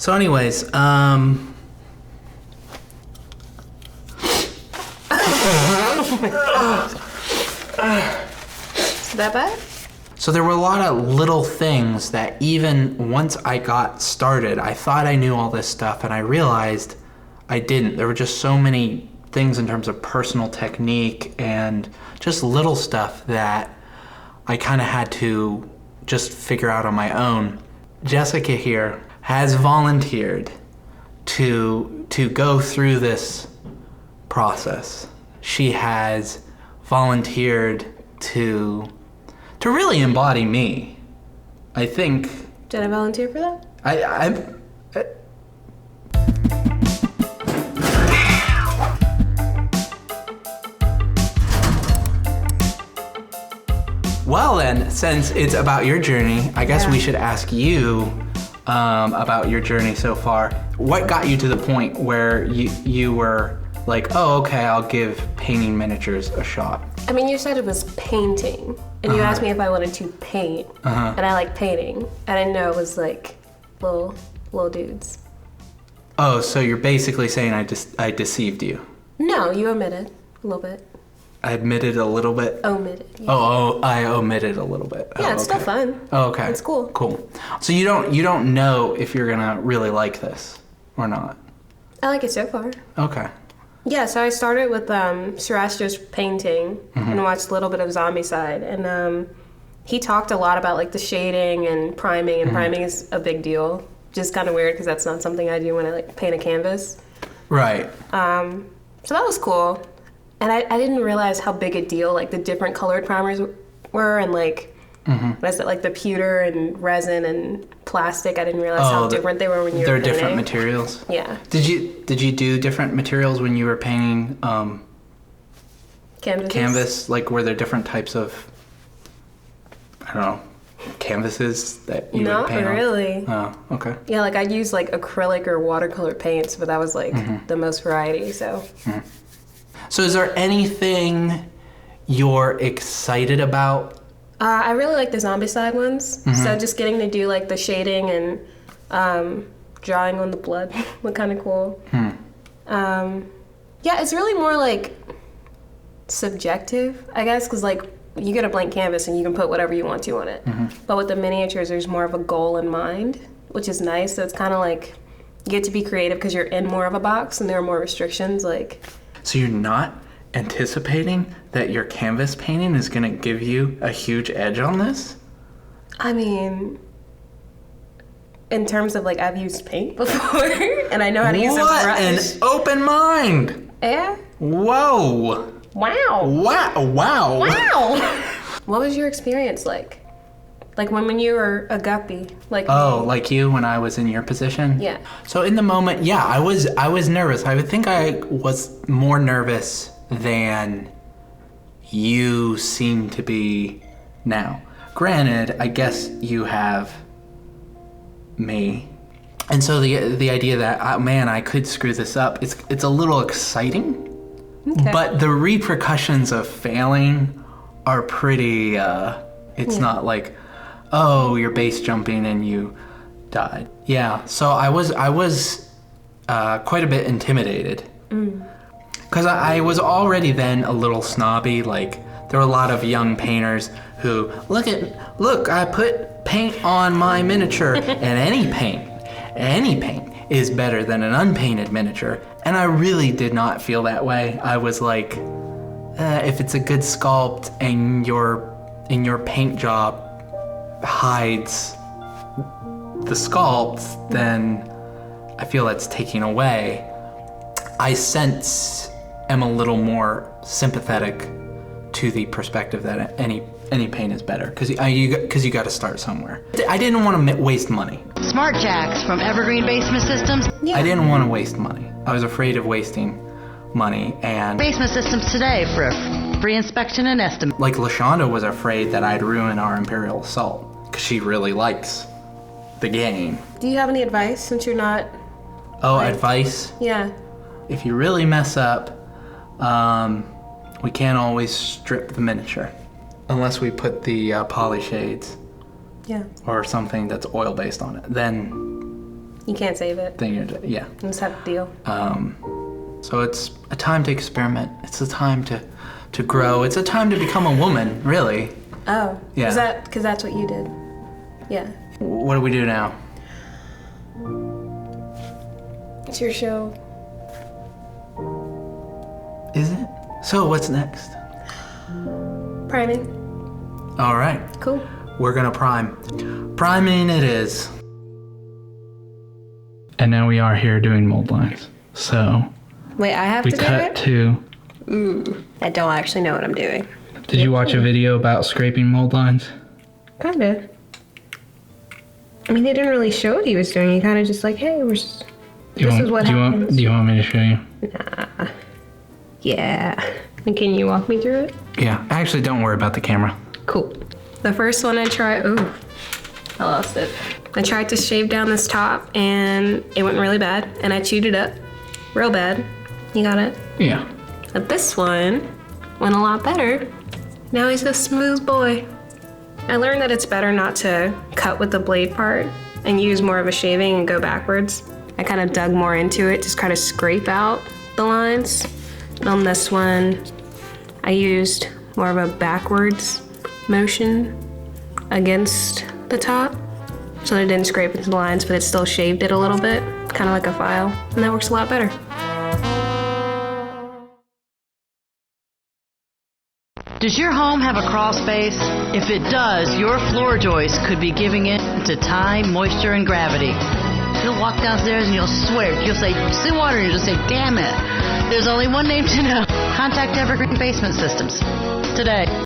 So anyways, Is that bad? so there were a lot of little things that even once I got started, I thought I knew all this stuff, and I realized I didn't. There were just so many things in terms of personal technique and just little stuff that I kind of had to just figure out on my own. Jessica here has volunteered to go through this process. She has volunteered to really embody me. I think. Did I volunteer for that? Well then, since it's about your journey, I guess we should ask you about your journey so far. What got you to the point where you were like, oh, okay, I'll give painting miniatures a shot? I mean, you said it was painting, and you asked me if I wanted to paint, and I like painting. I didn't know it was like little dudes. Oh, so you're basically saying I deceived you? No, you omitted a little bit. I admitted a little bit? Omitted. Yeah. Oh, I omitted a little bit. Yeah, it's still fun. Oh, okay. It's cool. Cool. So you don't know if you're gonna really like this or not? I like it so far. Okay. Yeah, so I started with Surastra's painting and watched a little bit of Zombicide, and he talked a lot about like the shading and priming, and priming is a big deal. Just kind of weird because that's not something I do when I like paint a canvas. Right. So that was cool. And I didn't realize how big a deal like the different colored primers were, and like what is it, like the pewter and resin and plastic. I didn't realize how different they were when you were painting. They're different materials. Yeah. Did you do different materials when you were painting canvas? Like were there different types of, I don't know, canvases that you would paint Not really. on? Oh, okay. Yeah, like I'd use like acrylic or watercolor paints, but that was like the most variety. So. So is there anything you're excited about? I really like the Zombicide ones. So just getting to do like the shading and drawing on the blood looked kind of cool. Yeah, it's really more like subjective, I guess, because like you get a blank canvas and you can put whatever you want to on it. But with the miniatures, there's more of a goal in mind, which is nice. So it's kind of like you get to be creative because you're in more of a box and there are more restrictions. Like. So you're not anticipating that your canvas painting is going to give you a huge edge on this? I mean, in terms of like I've used paint before and I know how to use a brush. What an open mind! Yeah? Whoa! Wow! Wow! What was your experience like? Like when you were a guppy? Like like you when I was in your position? Yeah. So in the moment, yeah, I was nervous. I would think I was more nervous than you seem to be now. Granted, I guess you have me. And so the idea that, I could screw this up, it's a little exciting. Okay. But the repercussions of failing are pretty, it's not like, oh, you're base jumping and you died. Yeah, so I was quite a bit intimidated. Because I was already then a little snobby. Like, there were a lot of young painters who, look, I put paint on my miniature, and any paint is better than an unpainted miniature. And I really did not feel that way. I was like, if it's a good sculpt and your paint job hides the sculpt, then I feel that's taking away. I am a little more sympathetic to the perspective that any paint is better, because you got to start somewhere. I didn't want to waste money. Smart Jacks from Evergreen Basement Systems. Yeah. I didn't want to waste money. I was afraid of wasting money, and Basement Systems today for a free inspection and estimate. like LaShonda was afraid that I'd ruin our Imperial Assault, because she really likes the game. Do you have any advice since you're not? Advice? Yeah. If you really mess up, we can't always strip the miniature unless we put the poly shades Yeah. or something that's oil based on it. Then You can't save it. then yeah. You just have to deal. So it's a time to experiment. It's a time to grow. It's a time to become a woman, really. Oh. Yeah. Because that's what you did. Yeah. What do we do now? It's your show. Is it? So what's next? Priming. All right. Cool. We're gonna prime. Priming it is. And now we are here doing mold lines. So Wait, I have we to do cut it? to. I don't actually know what I'm doing. Did you watch a video about scraping mold lines? Kinda. I mean, they didn't really show what he was doing. He kind of just like, hey, this is what happens. Do you want me to show you? Nah. Yeah. And can you walk me through it? Yeah. Actually, don't worry about the camera. Cool. The first one I tried, I lost it. I tried to shave down this top and it went really bad and I chewed it up real bad. You got it? Yeah. But this one went a lot better. Now he's a smooth boy. I learned that it's better not to cut with the blade part and use more of a shaving and go backwards. I kind of dug more into it, just kind of scrape out the lines. And on this one, I used more of a backwards motion against the top. So that it didn't scrape into the lines, but it still shaved it a little bit, kind of like a file. And that works a lot better. Does your home have a crawl space? If it does, your floor joist could be giving in to time, moisture, and gravity. You'll walk downstairs and you'll swear, you'll say, see water, and you'll just say, damn it. There's only one name to know. Contact Evergreen Basement Systems today.